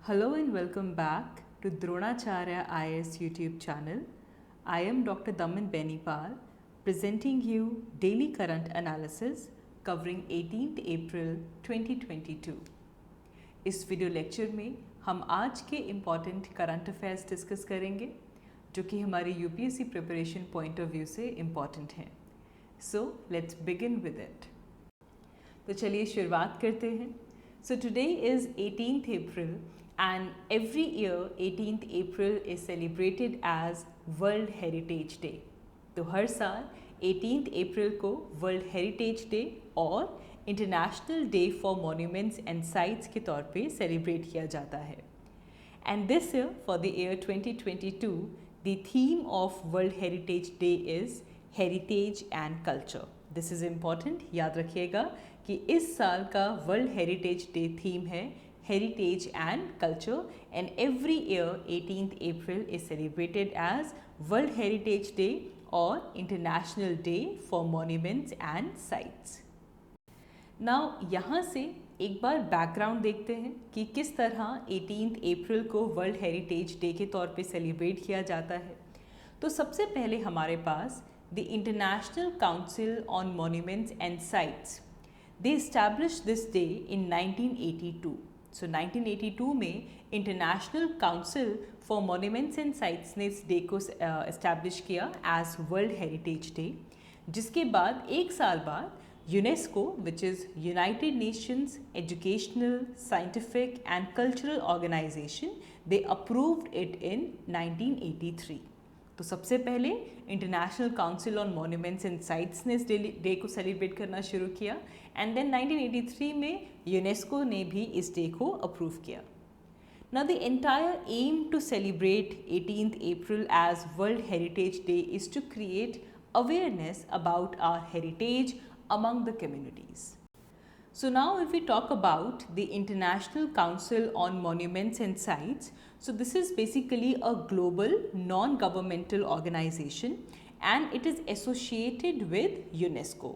Hello and welcome back to Dronacharya IAS YouTube channel. I am Dr. Daman Benipal presenting you daily current analysis covering 18th April 2022. इस video lecture में हम आज के important current affairs discuss करेंगे जो कि हमारी UPSC preparation point of view से इम्पॉर्टेंट हैं. So let's begin with it. तो चलिए शुरुआत करते हैं. So today is 18th April and every year 18th April is celebrated as World Heritage Day. तो हर साल 18th April को World Heritage Day और International Day for Monuments and Sites के तौर पे सेलिब्रेट किया जाता है. And this year for the year 2022 the theme of World Heritage Day is Heritage and Culture. This is important, याद रखिएगा कि इस साल का वर्ल्ड हेरिटेज डे थीम है heritage and culture and every year 18th April is celebrated as world heritage day और international day for monuments and sites. Now यहाँ से एक बार बैकग्राउंड देखते हैं कि किस तरह 18th अप्रैल को वर्ल्ड हेरिटेज डे के तौर पे सेलिब्रेट किया जाता है. तो सबसे पहले हमारे पास the International Council on Monuments and Sites. They established this day in 1982. So 1982 में International Council for Monuments and Sites ने इस डे को establish किया as World Heritage Day. जिसके बाद एक साल बाद UNESCO, which is United Nations Educational, Scientific and Cultural Organization, they approved it in 1983. तो सबसे पहले international council on monuments and sites ने इस डे को सेलिब्रेट करना शुरू किया एंड देन 1983 में यूनेस्को ने भी इस डे को अप्रूव किया. Now the entire aim to celebrate 18th April as world heritage day is to create awareness about our heritage among the communities. So now if we talk about the International Council on Monuments and Sites, so this is basically a global non-governmental organization and it is associated with UNESCO.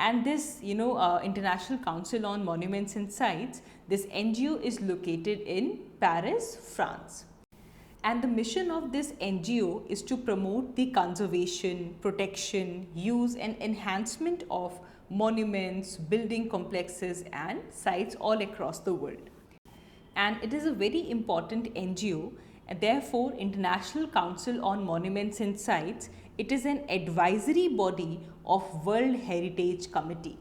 And this, International Council on Monuments and Sites, this NGO is located in Paris, France. And the mission of this NGO is to promote the conservation, protection, use and enhancement of monuments, building complexes and sites all across the world. And it is a very important NGO and therefore International Council on Monuments and Sites, it is an advisory body of World Heritage Committee.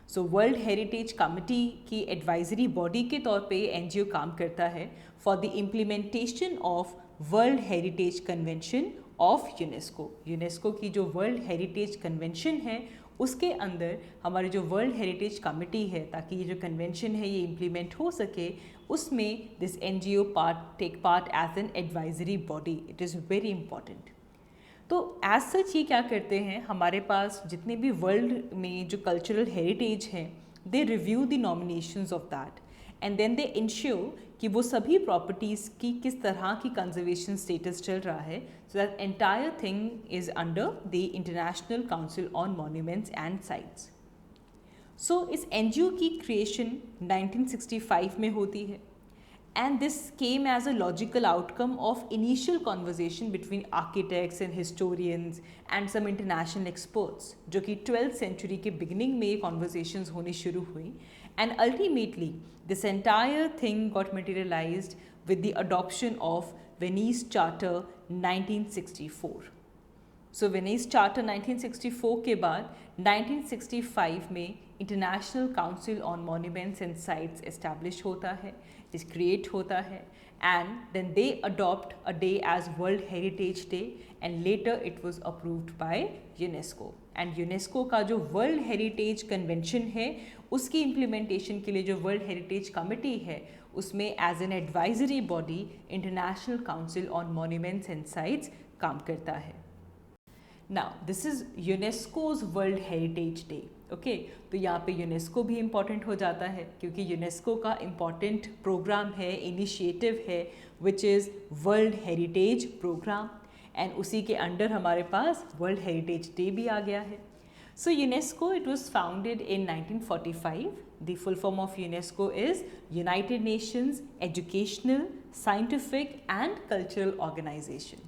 So world heritage committee की advisory body के तौर पे NGO काम करता है for the implementation of world heritage convention of UNESCO. UNESCO की जो world heritage convention है उसके अंदर हमारी जो वर्ल्ड हेरिटेज कमिटी है ताकि ये जो कन्वेंशन है ये इम्प्लीमेंट हो सके उसमें this NGO take part as an advisory body. It is very important. तो एज सच ये क्या करते हैं, हमारे पास जितने भी वर्ल्ड में जो कल्चरल हेरिटेज हैं they review the nominations of that and then they ensure कि वो सभी प्रॉपर्टीज़ की किस तरह की कंजर्वेशन स्टेटस चल रहा है so that entire thing is under the international council on monuments and sites. So इस एनजीओ की क्रिएशन 1965 में होती है. And this came as a logical outcome of initial conversation between architects and historians and some international experts, जो कि 12th century के beginning में ये conversations होनी शुरू हुई. And ultimately, this entire thing got materialized with the adoption of Venice Charter 1964. So Venice charter 1964 के बाद 1965 में international council on monuments and sites establish होता है, इस क्रिएट होता है and then they adopt a day as world heritage day and later it was approved by UNESCO. And UNESCO का जो वर्ल्ड हेरिटेज कन्वेंशन है उसकी इम्प्लीमेंटेशन के लिए जो वर्ल्ड हेरिटेज कमिटी है उसमें as an advisory body international council on monuments and sites काम करता है. Now this is UNESCO's world heritage day. Okay, तो यहाँ पे यूनेस्को भी इम्पॉर्टेंट हो जाता है क्योंकि यूनेस्को का इम्पॉर्टेंट प्रोग्राम है, इनिशिएटिव है which is world heritage program and उसी के अंडर हमारे पास वर्ल्ड हेरिटेज डे भी आ गया है. So UNESCO it was founded in 1945 The full form of UNESCO is United Nations Educational, Scientific and Cultural Organization.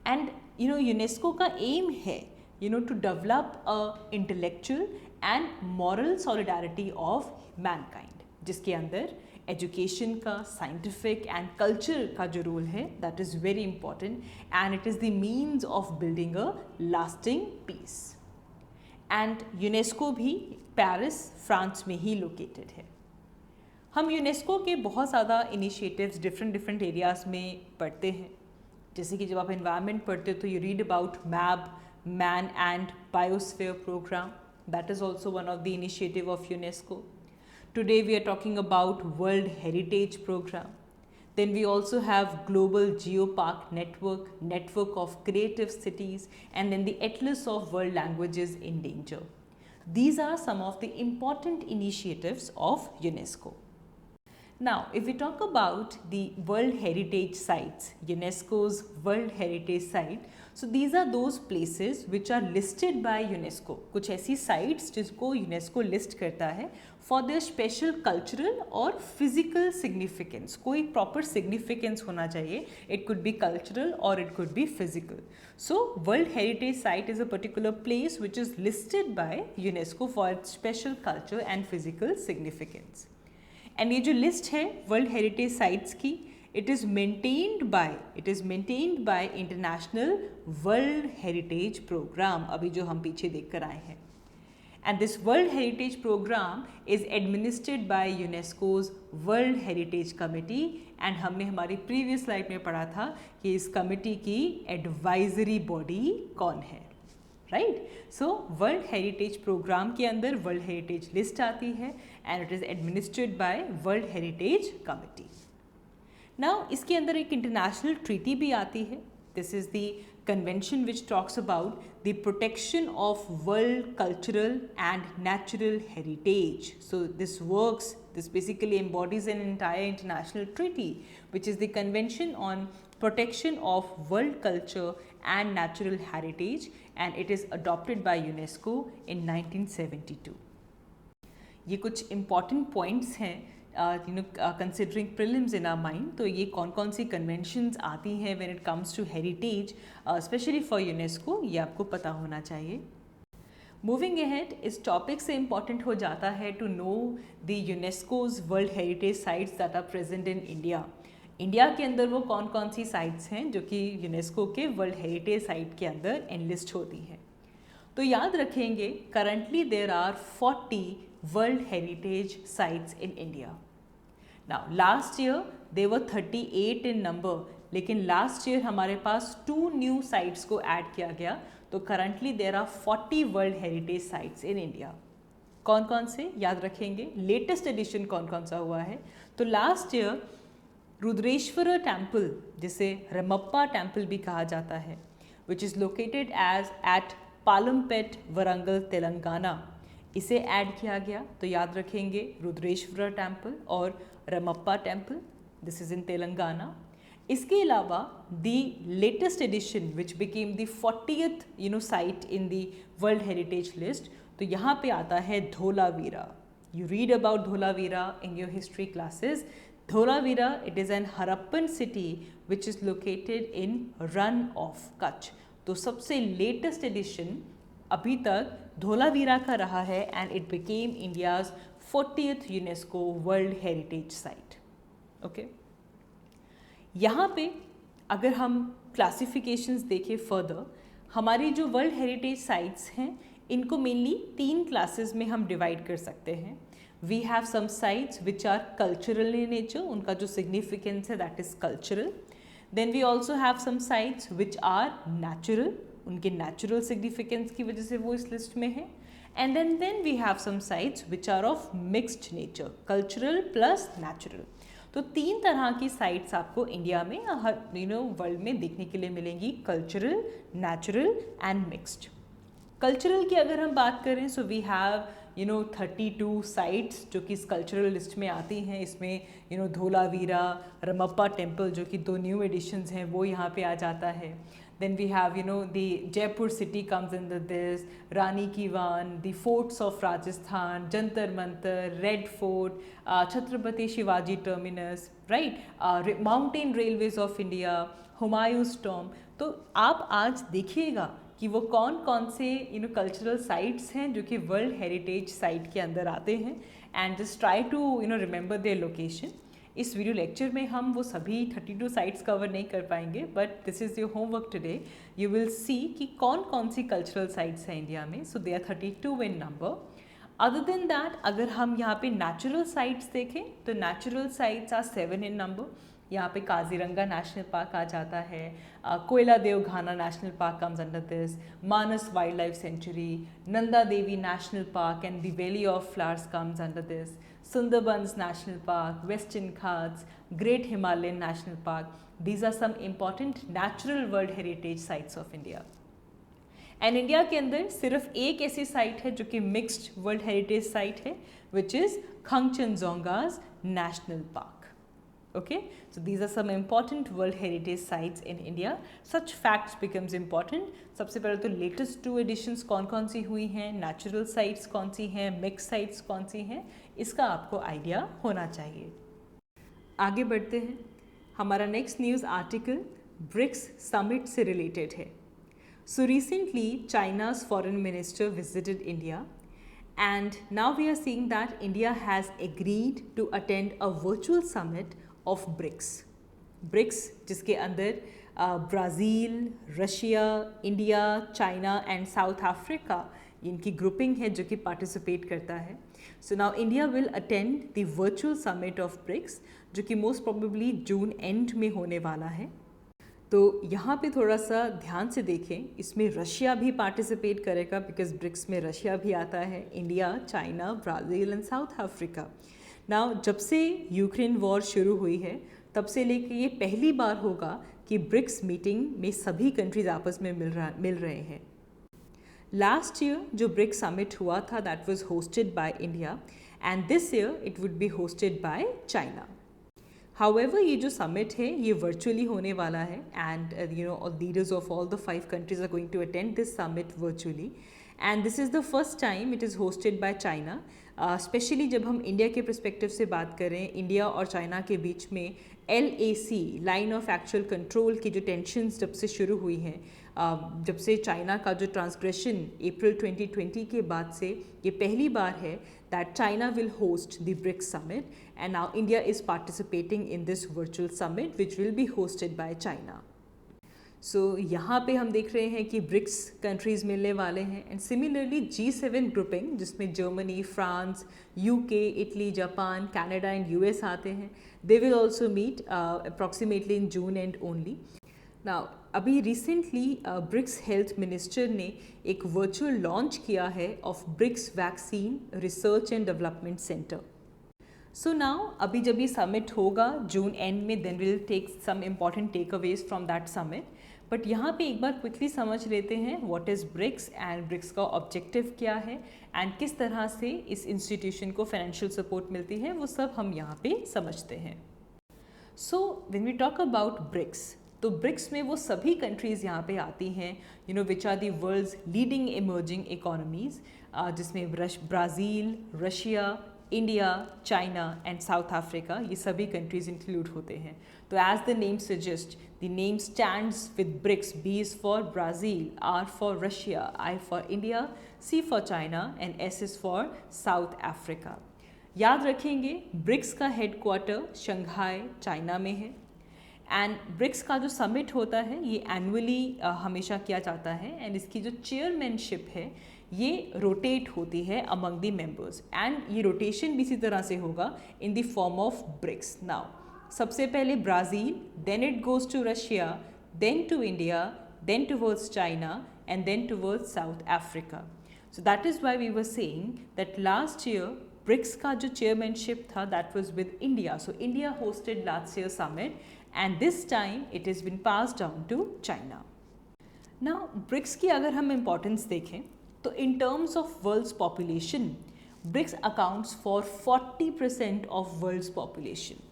And UNESCO का aim है to develop a intellectual and moral solidarity of mankind, जिसके अंदर education का, scientific and culture का जो role है that is very important and it is the means of building a lasting peace. And UNESCO भी Paris, France में ही located है. हम यूनेस्को के बहुत ज़्यादा इनिशिएटिव्स डिफरेंट एरियाज़ में पढ़ते हैं. जैसे कि जब आप एनवायरनमेंट पढ़ते हो तो you read about MAB, man and biosphere program. That is also one of the initiative of UNESCO. Today we are talking about World Heritage Program. Then we also have Global Geopark Network, Network of Creative Cities, and then the Atlas of World Languages in Danger. These are some of the important initiatives of UNESCO. Now, if we talk about the World Heritage Sites, UNESCO's World Heritage Site, so these are those places which are listed by UNESCO. कुछ ऐसी sites जिसको UNESCO list करता है for their special cultural और physical significance. कोई proper significance होना चाहिए. It could be cultural or it could be physical. So, World Heritage Site is a particular place which is listed by UNESCO for its special culture and physical significance. And ये जो list है world heritage sites की, it is maintained by international world heritage program, अभी जो हम पीछे देख कर आए हैं. And this world heritage program is administered by UNESCO's world heritage committee. And हमने हमारी प्रीवियस स्लाइड में पढ़ा था कि इस कमिटी की एडवाइजरी बॉडी कौन है, right. So world heritage program के अंदर वर्ल्ड हेरिटेज लिस्ट आती है and it is administered by world heritage committee. Now इसके अंदर एक इंटरनेशनल ट्रीटी भी आती है. This is the convention which talks about the protection of world cultural and natural heritage. So this basically embodies an entire international treaty which is the Convention on Protection of World Culture and Natural Heritage, and it is adopted by UNESCO in 1972. ये कुछ important points हैं considering prelims in our mind. तो ये कौन सी conventions आती हैं when it comes to heritage, especially for UNESCO, ये आपको पता होना चाहिए. मूविंग अहेड, इस टॉपिक से इम्पॉर्टेंट हो जाता है to know the UNESCO's world heritage sites that are present in India. India के अंदर वो कौन सी साइट्स हैं जो कि यूनेस्को के वर्ल्ड हेरिटेज साइट के अंदर एनलिस्ट होती हैं. तो याद रखेंगे currently there are 40 world heritage sites in India. Now last year they were 38 in number, लेकिन लास्ट ईयर हमारे पास 2 न्यू साइट्स को ऐड किया गया. तो currently there are 40 world heritage sites in India. कौन से याद रखेंगे, लेटेस्ट एडिशन कौन सा हुआ है. तो लास्ट ईयर रुद्रेश्वर टेम्पल, जिसे रमप्पा टेम्पल भी कहा जाता है, which is located at Palampet, Warangal, Telangana, इसे ऐड किया गया. तो याद रखेंगे रुद्रेश्वर टेम्पल और Ramappa temple, this is in Telangana. इसके अलावा the latest edition which became the 40th site in the world heritage list, तो यहाँ पे आता है Dholavira. You read about Dholavira in your history classes. Dholavira, it is an Harappan city which is located in run of Kutch. तो सबसे latest edition अभी तक धोलावीरा का रहा है and it became India's 40th UNESCO world heritage site. Okay, यहाँ पे अगर हम क्लासिफिकेशंस देखें फर्दर, हमारी जो वर्ल्ड हेरिटेज साइट्स हैं इनको मेनली 3 क्लासेस में हम डिवाइड कर सकते हैं. We have some sites which are cultural in nature, उनका जो सिग्निफिकेंस है that is cultural. Then we also have some sites which are natural, उनके नेचुरल सिग्निफिकेंस की वजह से वो इस लिस्ट में है. And then we have some sites which are of mixed nature, cultural plus natural. तो 3 तरह की साइट्स आपको इंडिया में हर वर्ल्ड में देखने के लिए मिलेंगी, cultural, natural and mixed. Cultural की अगर हम बात करें, सो वी हैव 32 साइट्स जो कि इस कल्चरल लिस्ट में आती हैं. इसमें धोलावीरा, रमप्पा टेम्पल जो कि 2 न्यू एडिशंस हैं वो यहाँ पे आ जाता है. Then we have, the Jaipur city comes into this, Rani Ki Vav, the forts of Rajasthan, Jantar Mantar, Red Fort, Chhatrapati Shivaji Terminus, right? Mountain Railways of India, Humayun's Tomb. तो आप आज देखिएगा कि वो कौन कौन से कल्चरल साइट्स हैं जो कि वर्ल्ड हेरिटेज साइट के अंदर आते हैं. And just try to remember their location. इस वीडियो लेक्चर में हम वो सभी 32 साइट्स कवर नहीं कर पाएंगे, but this is your homework today. You will see कि कौन कौन सी कल्चरल साइट्स हैं इंडिया में. So they are 32 in number. Other than that, अगर हम यहाँ पे नेचुरल साइट्स देखें तो natural sites are 7 in number. यहाँ पे काजीरंगा नेशनल पार्क आ जाता है, Keoladeo Ghana national park comes under this, Manas wild life sanctuary, Nanda Devi national park and the valley of flowers comes under this, Sundarbans National Park, Western Ghats, Great Himalayan National Park. These are some important natural world heritage sites of India. And India के अंदर सिर्फ एक ऐसी site है जो कि mixed world heritage site है, which is Kangchenjunga's National Park. Okay, so these are some important world heritage sites in India. Such facts becomes important. सबसे पहले तो लेटेस्ट 2 एडिशंस कौन कौन सी हुई हैं, नेचुरल साइट्स कौन सी हैं, मिक्स साइट्स कौन सी हैं, इसका आपको आइडिया होना चाहिए. आगे बढ़ते हैं. हमारा next news article BRICS summit से रिलेटेड है. So recently China's foreign minister visited India and now we are seeing that India has agreed to attend a virtual summit of BRICS. BRICS जिसके अंदर Brazil, Russia, India, China and South Africa इनकी grouping है जो कि participate करता है. So now India will attend the virtual summit of BRICS जो कि मोस्ट प्रोबेबली जून एंड में होने वाला है. तो यहाँ पे थोड़ा सा ध्यान से देखें, इसमें रशिया भी पार्टिसिपेट करेगा बिकॉज ब्रिक्स में रशिया भी आता है, India, China, Brazil and South Africa. Now जब से यूक्रेन वॉर शुरू हुई है तब से लेकर ये पहली बार होगा कि ब्रिक्स मीटिंग में सभी कंट्रीज आपस में मिल रहे हैं. लास्ट ईयर जो ब्रिक्स समिट हुआ था that was hosted by India and this year it would be hosted by China. However ये जो समिट है ये वर्चुअली होने वाला है and leaders of all the 5 countries are going to attend this summit virtually and this is the first time it is hosted by China. Specially जब हम India के परस्पेक्टिव से बात करें, इंडिया और चाइना के बीच में LAC line of actual control की जो टेंशन्स जब से शुरू हुई हैं, जब से चाइना का जो ट्रांसग्रेशन अप्रैल 2020 के बाद से ये पहली बार है that China will host the BRICS summit and now India is participating in this virtual summit which will be hosted by China. सो यहाँ पे हम देख रहे हैं कि ब्रिक्स कंट्रीज़ मिलने वाले हैं एंड सिमिलरली G7 ग्रुपिंग जिसमें Germany, France, UK, Italy, Japan, Canada and US आते हैं. They will also meet approximately in June end only. Now अभी रिसेंटली ब्रिक्स हेल्थ मिनिस्टर ने एक वर्चुअल लॉन्च किया है of BRICS vaccine research and development centre. So now अभी जब ये समिट होगा जून एंड में then will take some important takeaways from that summit. But यहाँ पे एक बार क्विकली समझ लेते हैं what is BRICS and BRICS का ऑब्जेक्टिव क्या है एंड किस तरह से इस इंस्टीट्यूशन को फाइनेंशियल सपोर्ट मिलती है, वो सब हम यहाँ पे समझते हैं. So when we talk about BRICS, तो ब्रिक्स में वो सभी कंट्रीज़ यहाँ पे आती हैं which are the world's leading emerging economies, जिसमें Brazil, Russia, India, China and South Africa, ये सभी कंट्रीज़ इंक्लूड होते हैं. तो as the name suggest, the name stands with BRICS. B is for Brazil, R for Russia, I for India, C for China and S is for South Africa. याद रखेंगे BRICS का headquarter Shanghai, China में है and BRICS का जो summit होता है ये एनुअली हमेशा किया जाता है एंड इसकी जो चेयरमैनशिप है ये रोटेट होती है अमंग दी मेंबर्स एंड ये रोटेशन भी इसी तरह से होगा in the form of BRICS. Now सबसे पहले Brazil, then it goes to Russia, then to India, then towards China and then towards South Africa. So that is why we were saying that last year BRICS का जो chairmanship था that was with India. So India hosted last year summit and this time it is been passed down to China. Now BRICS की अगर हम importance देखें तो in terms of world's population BRICS accounts for 40% of world's population.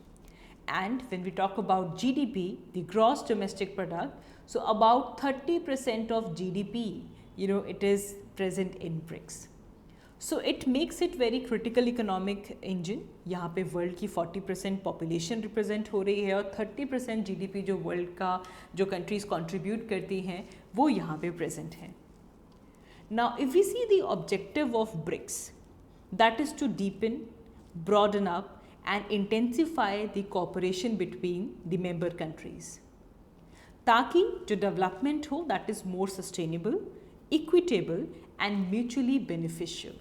And when we talk about GDP, the gross domestic product, so about 30% of GDP, it is present in BRICS. So it makes it very critical economic engine. यहाँ पे world की 40% population represent हो रही है और 30% GDP जो world का जो कंट्रीज कंट्रीब्यूट करती हैं वो यहाँ पे प्रेजेंट हैं. Now if we see the objective of BRICS, that is to deepen, broaden up and intensify the cooperation between the member countries, ताकि जो डेवलपमेंट हो that is more sustainable, equitable and mutually beneficial.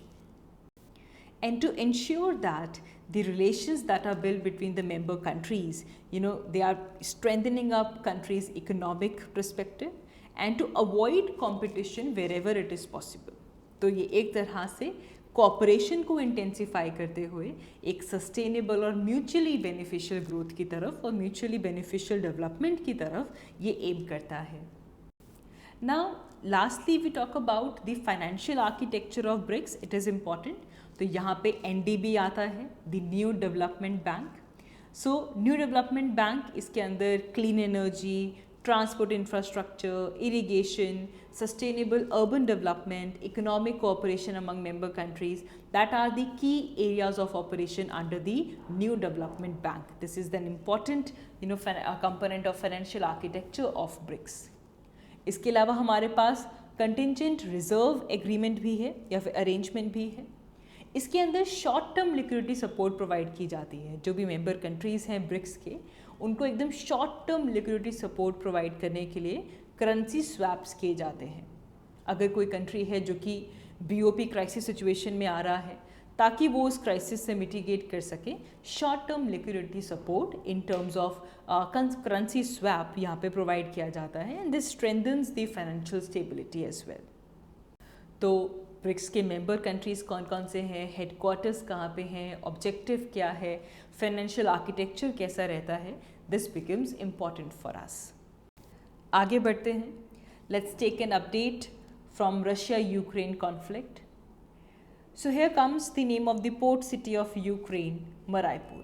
And to ensure that the relations that are built between the member countries, they are strengthening up countries' economic perspective and to avoid competition wherever it is possible. तो ये एक तरह से corporation को intensify करते हुए एक sustainable और म्यूचुअली बेनिफिशियल ग्रोथ की तरफ और म्यूचुअली बेनिफिशियल डेवलपमेंट की तरफ ये एम करता है. Now, lastly, we talk about the financial architecture of BRICS. It is important. तो यहाँ पे NDB आता है, the New Development Bank. So, New Development Bank इसके अंदर clean energy, transport infrastructure, irrigation, sustainable urban development, economic cooperation among member countries, that are the key areas of operation under the New Development Bank. This is an important component of financial architecture of BRICS. इसके अलावा हमारे पास contingent reserve agreement भी है या फिर arrangement भी है. इसके अंदर short term liquidity support provide की जाती है. जो भी मेंबर कंट्रीज़ हैं ब्रिक्स के, उनको एकदम short term liquidity support provide करने के लिए करेंसी स्वैप्स किए जाते हैं. अगर कोई कंट्री है जो कि BOP क्राइसिस सिचुएशन में आ रहा है, ताकि वो उस क्राइसिस से मिटिगेट कर सके, short term liquidity support in terms of currency swap यहाँ पे प्रोवाइड किया जाता है. And this strengthens the financial stability as well. तो ब्रिक्स के मेंबर कंट्रीज़ कौन कौन से हैं, हेडक्वार्टर्स कहाँ पे हैं, ऑब्जेक्टिव क्या है, फाइनेंशियल आर्किटेक्चर कैसा रहता है, this becomes important for us. आगे बढ़ते हैं. Let's take an update from Russia Ukraine conflict. So here comes the name of the port city of Ukraine, Mariupol.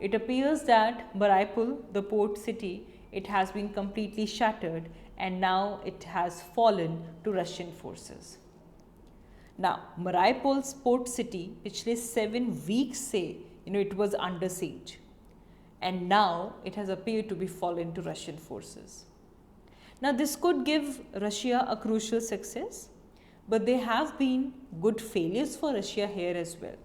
It appears that Mariupol, the port city, it has been completely shattered and now it has fallen to Russian forces. Now, Mariupol's port city, पिछले 7 weeks से, it was under siege, and now it has appeared to be fallen to Russian forces. Now, this could give Russia a crucial success, but there have been good failures for Russia here as well.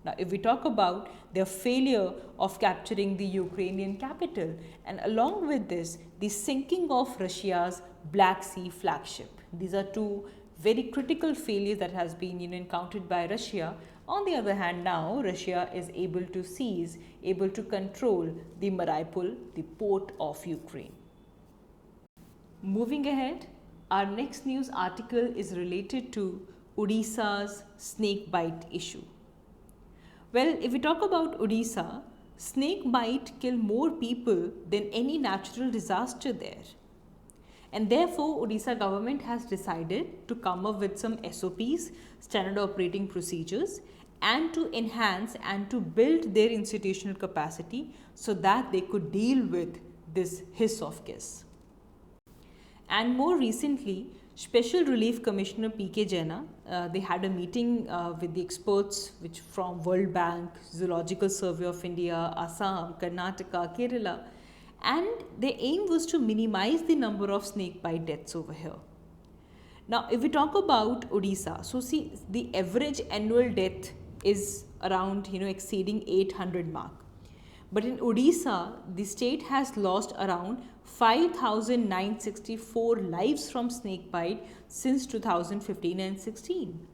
Now, if we talk about their failure of capturing the Ukrainian capital, and along with this, the sinking of Russia's Black Sea flagship. These are two very critical failures that has been encountered by Russia. On the other hand, now Russia is able to seize, able to control the Mariupol, the port of Ukraine. Moving ahead, our next news article is related to Odisha's snake bite issue. Well, if we talk about Odisha, snake bite kill more people than any natural disaster there. And therefore, Odisha government has decided to come up with some SOPs, standard operating procedures, and to enhance and to build their institutional capacity so that they could deal with this hiss of kiss. And more recently, Special Relief Commissioner P.K. Jaina, they had a meeting with the experts which from World Bank, Zoological Survey of India, Assam, Karnataka, Kerala, and their aim was to minimize the number of snake bite deaths over here. Now, if we talk about Odisha, so see the average annual death is around exceeding 800 mark. But in Odisha, the state has lost around 5,964 lives from snake bite since 2015 and 16.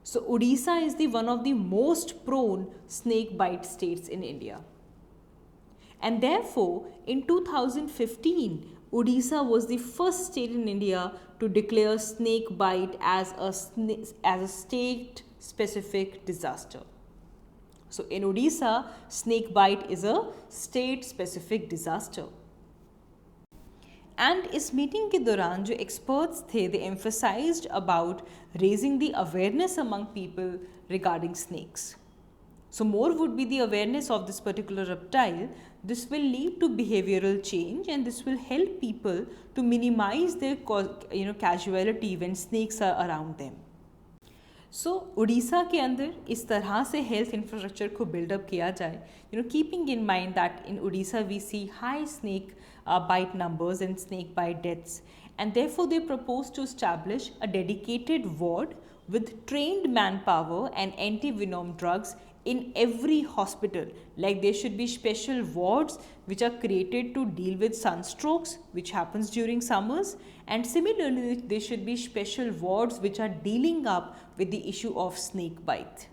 So Odisha is one of the most prone snake bite states in India. And therefore, in 2015, Odisha was the first state in India to declare snake bite as a state-specific disaster. So in Odisha, snake bite is a state-specific disaster. And इस meeting के दौरान जो experts थे they emphasised about raising the awareness among people regarding snakes. So more would be the awareness of this particular reptile. This will lead to behavioral change and this will help people to minimize their casualty when snakes are around them. सो उड़ीसा के अंदर इस तरह से health infrastructure को buildup किया जाए, keeping in mind that in Odisha we see high snake bite numbers and snake bite deaths, and therefore they propose to establish a dedicated ward with trained manpower and anti-venom drugs in every hospital. Like there should be special wards which are created to deal with sunstrokes which happens during summers, and similarly there should be special wards which are dealing up with the issue of snake bite.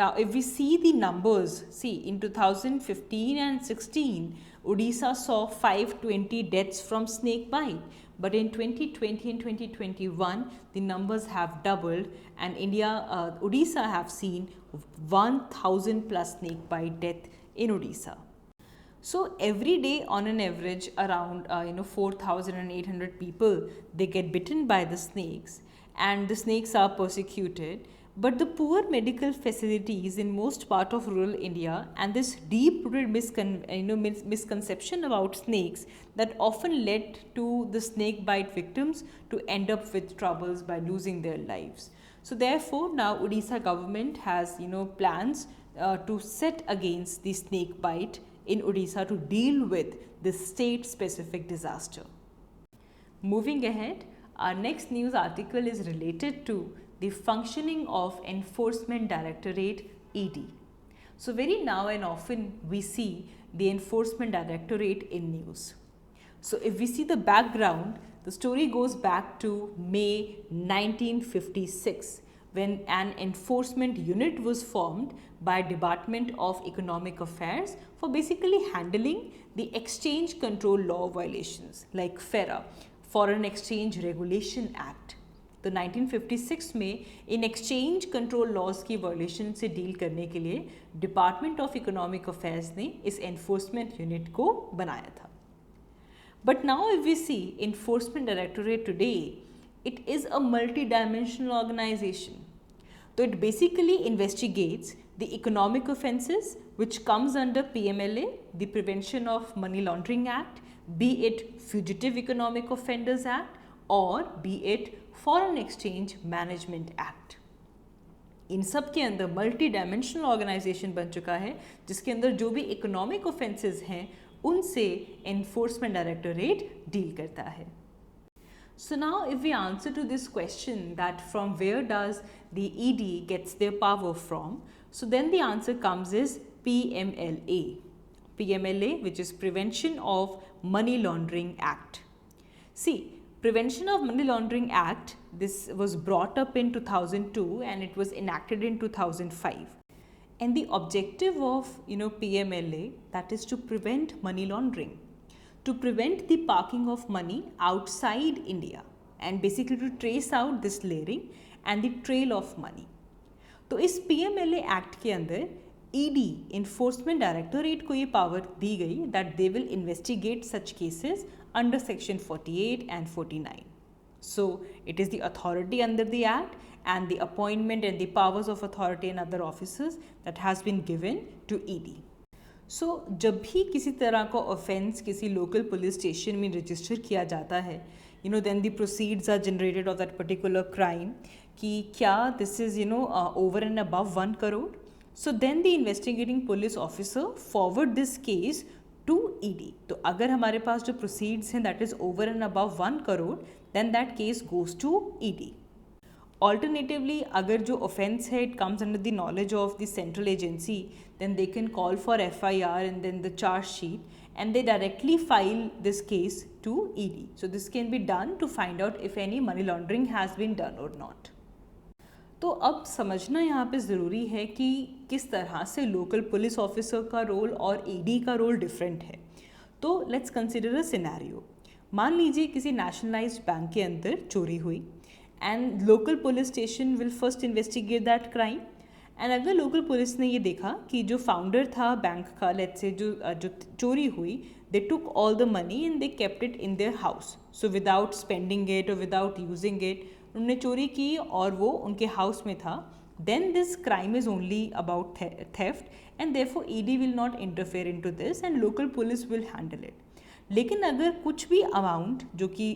Now if we see the numbers, see in 2015 and 16 Odisha saw 520 deaths from snake bite, but in 2020 and 2021 the numbers have doubled and Odisha have seen 1000 plus snake bite death in Odisha. So every day on an average around 4,800 people they get bitten by the snakes, and the snakes are persecuted. But the poor medical facilities in most part of rural India and this deep-rooted misconception about snakes that often led to the snake bite victims to end up with troubles by losing their lives. So therefore now Odisha government has plans to set against the snake bite in Odisha to deal with this state-specific disaster. Moving ahead, our next news article is related to the functioning of Enforcement Directorate ED. So very now and often we see the Enforcement Directorate in news. So if we see the background, the story goes back to May 1956 when an enforcement unit was formed by Department of Economic Affairs for basically handling the exchange control law violations like FERA, Foreign Exchange Regulation Act. तो 1956 में in exchange control laws की violation से deal करने के लिए department of economic affairs ने इस enforcement unit को बनाया था. But now if we see enforcement directorate today, it is a multi dimensional organisation. तो it basically investigates the economic offences which comes under PMLA, the Prevention of Money Laundering Act, be it Fugitive Economic Offenders Act or be it Foreign Exchange Management Act. इन सब के अंदर multi dimensional organisation बन चुका है जिसके अंदर जो भी इकोनॉमिक ऑफेंसेस हैं उनसे एनफोर्समेंट डायरेक्टोरेट डील करता है. So now if we answer to this question that from where does the ED gets their power from, so then the answer comes is PMLA. PMLA, which is Prevention of Money Laundering Act. See, Prevention of Money Laundering Act, this was brought up in 2002 and it was enacted in 2005. And the objective of PMLA, that is to prevent money laundering, to prevent the parking of money outside India and basically to trace out this layering and the trail of money. तो इस PMLA Act के अंदर ED Enforcement Directorate को ये power दी गई that they will investigate such cases under section 48 and 49. So it is the authority under the act and the appointment and the powers of authority and other officers that has been given to ED. So जब भी किसी तरह का offense किसी local police station में register किया जाता है, then the proceeds are generated of that particular crime कि क्या this is over and above 1 crore. So then the investigating police officer forward this case to ED. तो अगर हमारे पास जो proceeds हैं that is over and above 1 crore, then that case goes to ED. Alternatively, अगर जो offense है it comes under the knowledge of the central agency, then they can call for FIR and then the charge sheet and they directly file this case to ED. So this can be done to find out if any money laundering has been done or not. तो अब समझना यहाँ पे ज़रूरी है कि किस तरह से लोकल पुलिस ऑफिसर का रोल और ईडी का रोल डिफरेंट है. तो लेट्स कंसिडर अ सिनेरियो. मान लीजिए किसी नेशनलाइज्ड बैंक के अंदर चोरी हुई and local police station will first investigate that crime and अगर लोकल पुलिस ने ये देखा कि जो फाउंडर था बैंक का, लेट्स से जो चोरी हुई, they took all the money and they kept it in their house, so without spending it और विदाउट यूजिंग इट, उन्होंने चोरी की और वो उनके हाउस में था, then this crime is only about theft and therefore ED will not interfere into this and local police will handle it. लेकिन अगर कुछ भी अमाउंट जो कि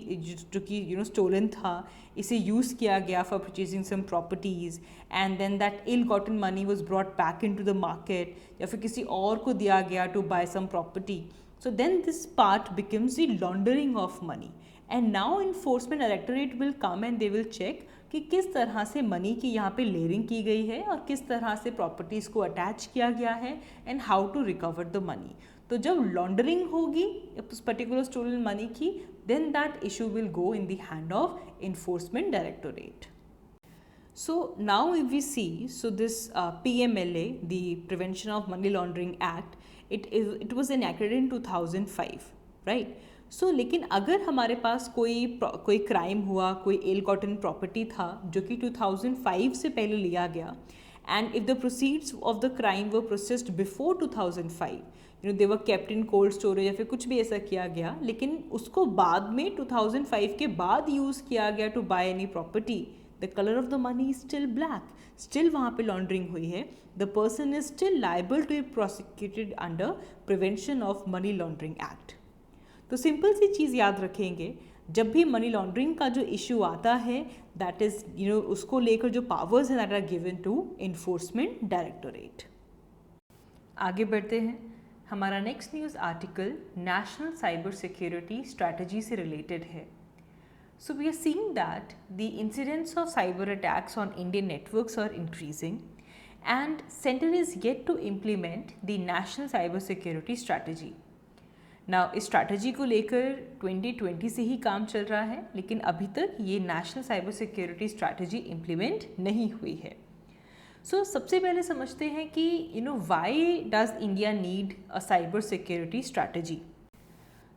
स्टोलन था, इसे यूज़ किया गया for purchasing some properties and then that ill gotten money was brought back into the market, या फिर किसी और को दिया गया to buy some property, so then this part becomes the laundering of money and now enforcement directorate will come and they will check कि किस तरह से मनी की यहाँ पे लेयरिंग की गई है और किस तरह से प्रॉपर्टीज़ को अटैच किया गया है and how to recover the money. तो जब लॉन्डरिंग होगी उस पर्टिकुलर स्टोलन मनी की, then that issue will go in the hand of enforcement directorate. So now if we see, so this PMLA, the Prevention of Money Laundering Act, it was enacted in 2005, right? सो लेकिन अगर हमारे पास कोई crime हुआ, कोई इल gotten property था जो कि 2005 से पहले लिया गया, and if the proceeds of the crime were processed before 2005, they were kept in cold storage या फिर कुछ भी ऐसा किया गया, लेकिन उसको बाद में 2005 के बाद यूज़ किया गया to buy any property, the colour of the money is still black, still वहाँ पे लॉन्ड्रिंग हुई है, the person is still liable to be prosecuted under prevention of money laundering act. तो सिंपल सी चीज़ याद रखेंगे, जब भी मनी लॉन्ड्रिंग का जो इशू आता है, दैट इज़ उसको लेकर जो पावर्स हैं that are given to enforcement directorate. आगे बढ़ते हैं. हमारा next news article national cyber security strategy से रिलेटेड है. So we are seeing that the incidents of cyber attacks on Indian networks are increasing and centre is yet to implement the national cyber security strategy. Now इस strategy को लेकर 2020 से ही काम चल रहा है, लेकिन अभी तक ये national cyber security strategy implement नहीं हुई है. सो सबसे पहले समझते हैं कि why does India need a cyber security strategy.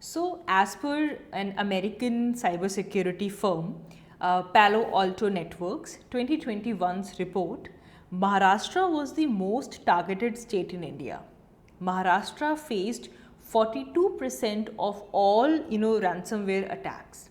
So as per an American cyber security firm Palo Alto Networks 2021's report, Maharashtra was the most targeted state in India. Maharashtra faced 42% of all ransomware attacks.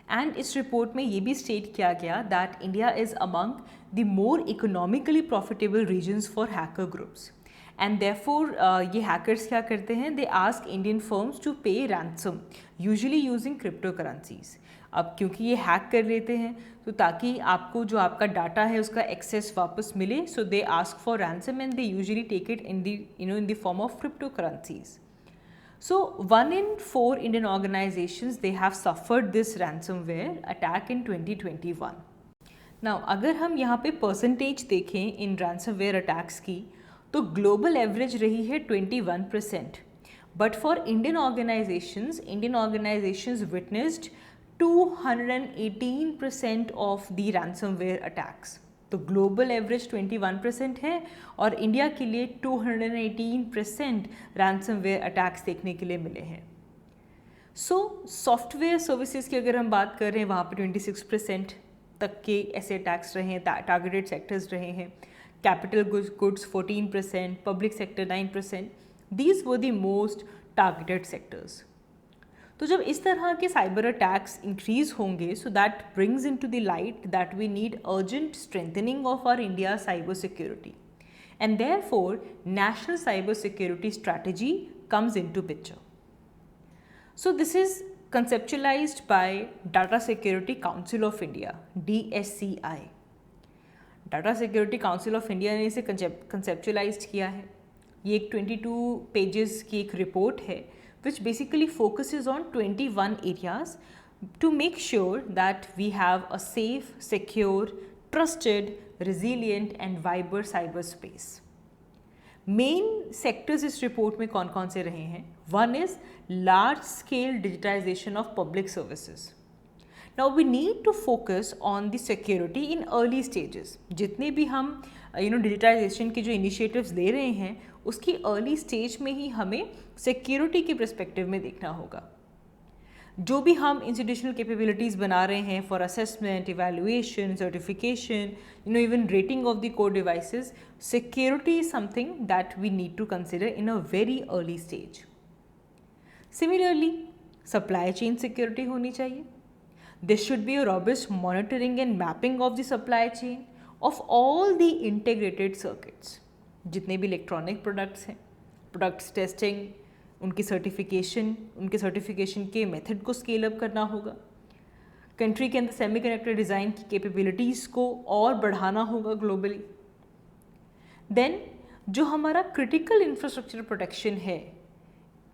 And इस report में ये भी state किया गया that India is among the more economically profitable regions for hacker groups. And therefore ये hackers क्या करते हैं, they ask Indian firms to pay ransom, usually using cryptocurrencies. अब क्योंकि ये हैक कर लेते हैं तो ताकि आपको जो आपका डाटा है उसका एक्सेस वापस मिले, so they ask for ransom and they usually take it in the form of cryptocurrencies. So 1 in 4 Indian organizations, they have suffered this ransomware attack in 2021. Now अगर हम यहाँ पे परसेंटेज देखें इन ransomware attacks की, तो global average रही है 21%, but for Indian organisations witnessed 218% of the ransomware attacks. तो ग्लोबल एवरेज 21% है और इंडिया के लिए 218% ransomware अटैक्स देखने के लिए मिले हैं. सो सॉफ्टवेयर सर्विसेज की अगर हम बात कर रहे हैं, वहाँ पर 26% तक के ऐसे अटैक्स रहे हैं, टारगेटेड सेक्टर्स रहे हैं. Capital goods 14%, public sector 9%. These were the most targeted sectors. तो जब इस तरह के साइबर अटैक्स इंक्रीज होंगे, so that brings into the light that we need urgent strengthening of our India cyber security, and therefore national cyber security strategy comes into picture. So this is conceptualized by Data Security Council of India, DSCI. Data Security Council of India ने इसे conceptualized किया है. ये एक 22 pages की एक report है which basically focuses on 21 areas to make sure that we have a safe, secure, trusted, resilient and vibrant cyberspace. Main sectors इस रिपोर्ट में कौन कौन से रहे हैं? One is large scale digitisation of public services. Now we need to focus on the security in early stages. जितने भी हम डिजिटाइजेशन के जो इनिशिएटिव्स ले रहे हैं उसकी अर्ली स्टेज में ही हमें सिक्योरिटी के पर्सपेक्टिव में देखना होगा. जो भी हम इंस्टीट्यूशनल कैपेबिलिटीज़ बना रहे हैं for assessment, evaluation, certification, even rating of the core devices, security is something that we need to consider in a very early stage. Similarly supply chain security होनी चाहिए. There should be a robust monitoring and mapping of the supply chain of all the integrated circuits. जितने भी electronic products हैं, products testing, उनकी certification के method को scale up करना होगा. कंट्री के अंदर सेमीकंडक्टर डिज़ाइन की कैपेबिलिटीज़ को और बढ़ाना होगा ग्लोबली. देन जो हमारा क्रिटिकल इंफ्रास्ट्रक्चर प्रोटेक्शन है,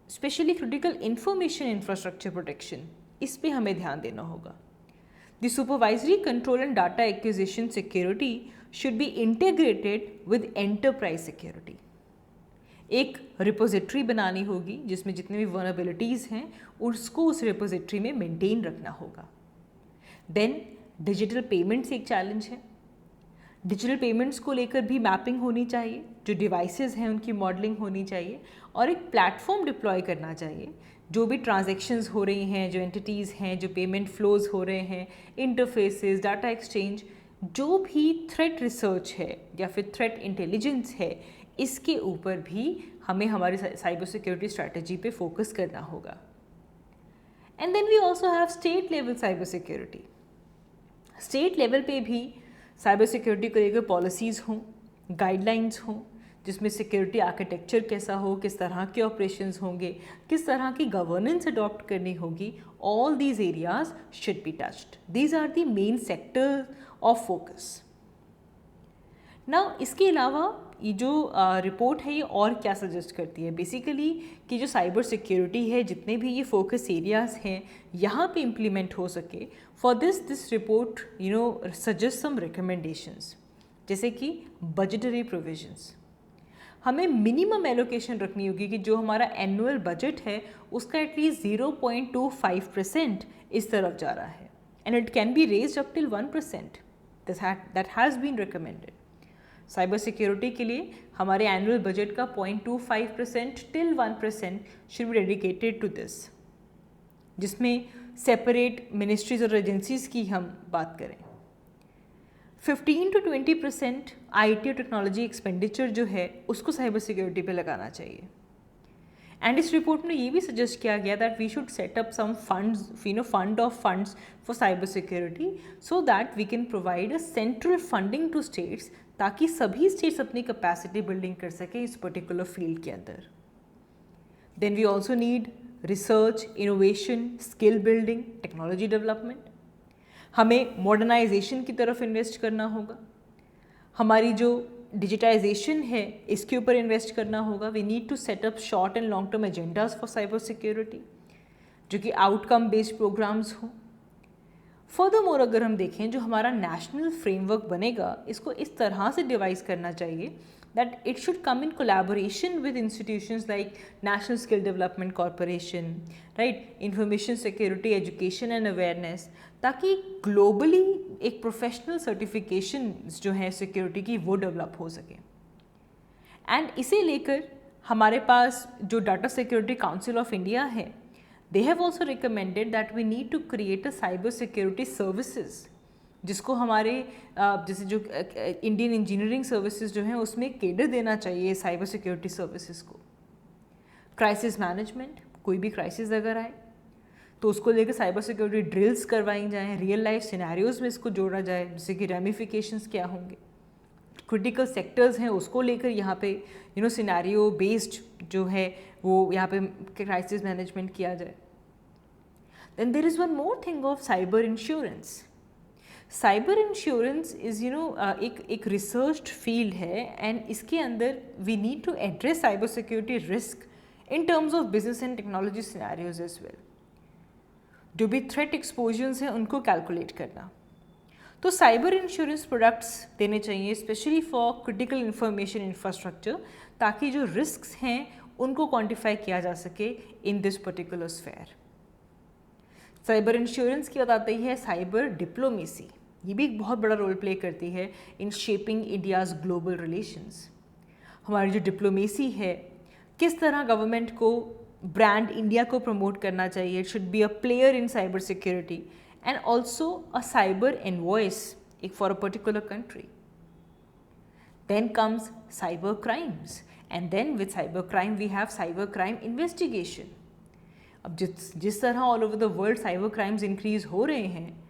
specially critical information infrastructure protection, इस पे हमें ध्यान देना होगा. The supervisory control and data acquisition security should be integrated with enterprise security. एक रिपोजिटरी बनानी होगी जिसमें जितने भी वल्नरेबिलिटीज़ हैं उसको उस रिपोजिटरी में मेंटेन रखना होगा. देन डिजिटल पेमेंट्स एक चैलेंज है. डिजिटल पेमेंट्स को लेकर भी मैपिंग होनी चाहिए, जो डिवाइसेस हैं उनकी मॉडलिंग होनी चाहिए और एक प्लेटफॉर्म डिप्लॉय करना चाहिए. जो भी ट्रांजैक्शंस हो रही हैं, जो एंटिटीज़ हैं, जो पेमेंट फ्लोज हो रहे हैं, इंटरफेसेस, डाटा एक्सचेंज, जो भी थ्रेट रिसर्च है या फिर थ्रेट इंटेलिजेंस है, इसके ऊपर भी हमें हमारी साइबर सिक्योरिटी स्ट्रैटेजी पे फोकस करना होगा. And then we also have state level cyber security. State level पे भी साइबर सिक्योरिटी को लेकर पॉलिसीज़ हों, गाइडलाइंस हों, जिसमें सिक्योरिटी आर्किटेक्चर कैसा हो, किस तरह के ऑपरेशंस होंगे, किस तरह की गवर्नेंस अडॉप्ट करनी होगी. All these areas should be touched. These are the main sector of focus. Now इसके अलावा ये जो रिपोर्ट है ये और क्या सजेस्ट करती है बेसिकली कि जो साइबर सिक्योरिटी है, जितने भी ये फोकस एरियाज हैं, यहाँ पे इम्प्लीमेंट हो सके. For this report suggest some recommendations, जैसे कि बजटरी प्रोविजंस. हमें मिनिमम एलोकेशन रखनी होगी कि जो हमारा एनुअल बजट है उसका एटलीस्ट 0.25% इस तरफ जा रहा है, and it can be raised up till 1%. That has been recommended. Cyber security के लिए हमारे एनुअल बजट का 0.25% till 1% should be dedicated to this, जिसमें सेपरेट मिनिस्ट्रीज और एजेंसीज की हम बात करें. 15 to 20% IT और टेक्नोलॉजी एक्सपेंडिचर जो है उसको साइबर सिक्योरिटी पे लगाना चाहिए. एंड इस रिपोर्ट में ये भी सजेस्ट किया गया that we should set up some funds, fund of funds for cyber security, so that we can provide a central funding to states, ताकि सभी स्टेट्स अपनी कैपेसिटी बिल्डिंग कर सकें इस पर्टिकुलर फील्ड के अंदर. Then we also need research, innovation, skill building, technology development. हमें modernisation की तरफ इन्वेस्ट करना होगा. हमारी जो डिजिटाइजेशन है इसके ऊपर इन्वेस्ट करना होगा. We need to set up short and long term agendas for cyber security, जो कि आउटकम बेस्ड प्रोग्राम्स हों. फर्दरमोर अगर हम देखें, जो हमारा नेशनल फ्रेमवर्क बनेगा इसको इस तरह से डिवाइस करना चाहिए that it should come in collaboration with institutions like National Skill Development Corporation, right, Information Security Education and Awareness, ताकि ग्लोबली एक प्रोफेशनल सर्टिफिकेशन जो है सिक्योरिटी की वो डेवलप हो सके. एंड इसे लेकर हमारे पास जो data security council of India है, they have also recommended that we need to create a cyber security services, जिसको हमारे जैसे जो इंडियन इंजीनियरिंग सर्विसेज जो हैं उसमें केडर देना चाहिए साइबर सिक्योरिटी सर्विसेज को. क्राइसिस मैनेजमेंट, कोई भी क्राइसिस अगर आए तो उसको लेकर साइबर सिक्योरिटी ड्रिल्स करवाई जाएँ, रियल लाइफ सिनेरियोज में इसको जोड़ा जाए, जैसे कि रेमिफिकेशंस क्या होंगे. क्रिटिकल सेक्टर्स हैं उसको लेकर यहाँ पे सिनेरियो बेस्ड जो है वो यहाँ पे क्राइसिस मैनेजमेंट किया जाए. Then there is one more thing of cyber insurance. Cyber insurance is एक रिसर्च फील्ड है, एंड इसके अंदर we need to address cyber security risk in terms of business and technology scenarios as well. जो भी threat exposures हैं उनको calculate करना. तो साइबर इंश्योरेंस प्रोडक्ट्स देने चाहिए specially for critical information infrastructure, ताकि जो रिस्क्स हैं उनको क्वान्टिफाई किया जा सके in this particular sphere. Cyber insurance की बात आती है साइबर डिप्लोमेसी. ये भी एक बहुत बड़ा रोल प्ले करती है in shaping India's global relations. हमारी जो डिप्लोमेसी है, किस तरह गवर्नमेंट को ब्रांड इंडिया को प्रमोट करना चाहिए. It should be a player in cyber security and also a cyber invoice for a particular country. Then comes cyber crimes, and then with cyber crime we have cyber crime investigation. अब जिस तरह all over the world cyber crimes increase हो रहे हैं,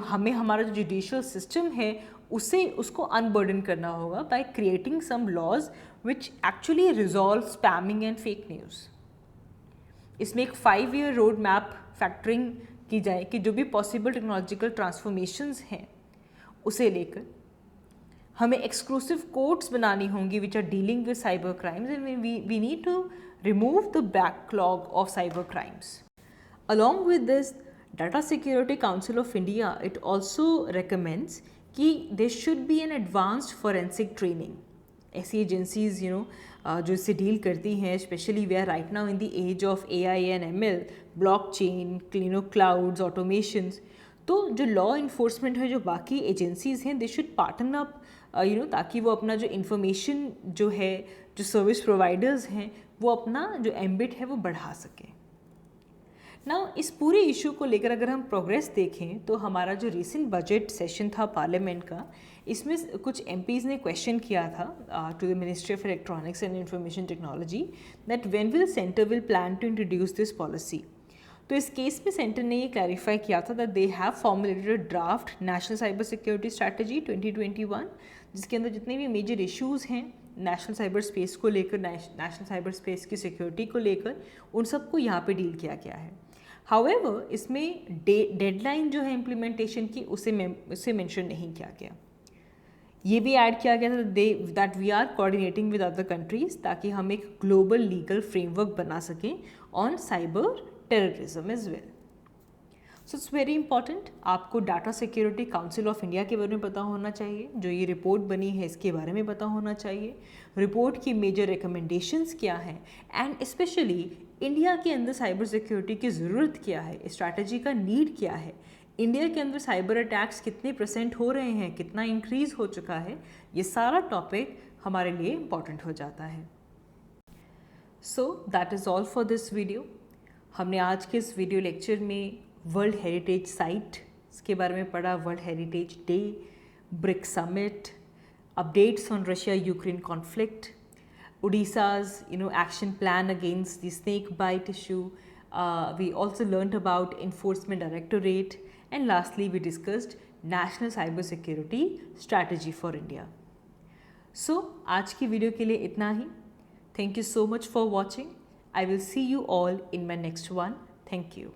हमें हमारा जो judicial system है उसको अनबर्डन करना होगा by creating some laws which actually resolve spamming and fake news. इसमें एक 5-year रोड मैप फैक्टरिंग की जाए कि जो भी पॉसिबल टेक्नोलॉजिकल ट्रांसफॉर्मेशंस हैं उसे लेकर हमें एक्सक्लूसिव कोर्ट्स बनानी होंगी which are dealing with cyber crimes and we need to remove the backlog of cyber crimes. Along with this, Data Security Council of India, it also recommends कि there should be an advanced forensic training. ऐसी agencies जो इससे deal करती हैं, specially we are right now in the age of AI and ML, blockchain, clouds, automations. तो जो law enforcement है, जो बाकी एजेंसीज हैं, दे शुड पार्टन अप ताकि वो अपना जो इन्फॉर्मेशन जो है, जो सर्विस प्रोवाइडर्स हैं, वो अपना जो एम्बिट है वो बढ़ा सकें. ना इस पूरे इशू को लेकर अगर हम प्रोग्रेस देखें तो हमारा जो रिसेंट बजट सेशन था पार्लियामेंट का, इसमें कुछ MPs ने क्वेश्चन किया था to the ministry of electronics and information technology that when will centre will plan to introduce this policy. तो इस केस में सेंटर ने ये क्लैरिफाई किया था that they have formulated a draft national cyber security strategy 2021, जिसके अंदर जितने भी मेजर इश्यूज़ हैं नेशनल साइबर स्पेस को लेकर, नेशनल साइबर स्पेस की सिक्योरिटी को लेकर, उन सबको यहाँ पे डील किया गया है. हाउएवर इसमें डेडलाइन जो है इम्प्लीमेंटेशन की उसे मेंशन नहीं किया गया. ये भी ऐड किया गया था that we are coordinating with other countries ताकि हम एक ग्लोबल लीगल फ्रेमवर्क बना सकें on cyber terrorism as well. So it's very important. आपको data security council of India के बारे में पता होना चाहिए. जो ये रिपोर्ट बनी है इसके बारे में पता होना चाहिए. रिपोर्ट की मेजर रिकमेंडेशंस क्या हैं एंड स्पेशली इंडिया के अंदर साइबर सिक्योरिटी की ज़रूरत क्या है, स्ट्रैटेजी का नीड क्या है, इंडिया के अंदर साइबर अटैक्स कितने % हो रहे हैं, कितना इंक्रीज़ हो चुका है, ये सारा टॉपिक हमारे लिए इम्पॉर्टेंट हो जाता है. So that is all for this video. हमने आज के इस वीडियो लेक्चर में वर्ल्ड हेरिटेज साइट के बारे में पढ़ा, world heritage day, brick summit, updates on Russia Ukraine conflict, Odisha's action plan against the snake bite issue. We also learnt about Enforcement Directorate, and lastly we discussed National Cyber Security Strategy for India. So आज की video के लिए इतना ही. Thank you so much for watching. I will see you all in my next one. Thank you.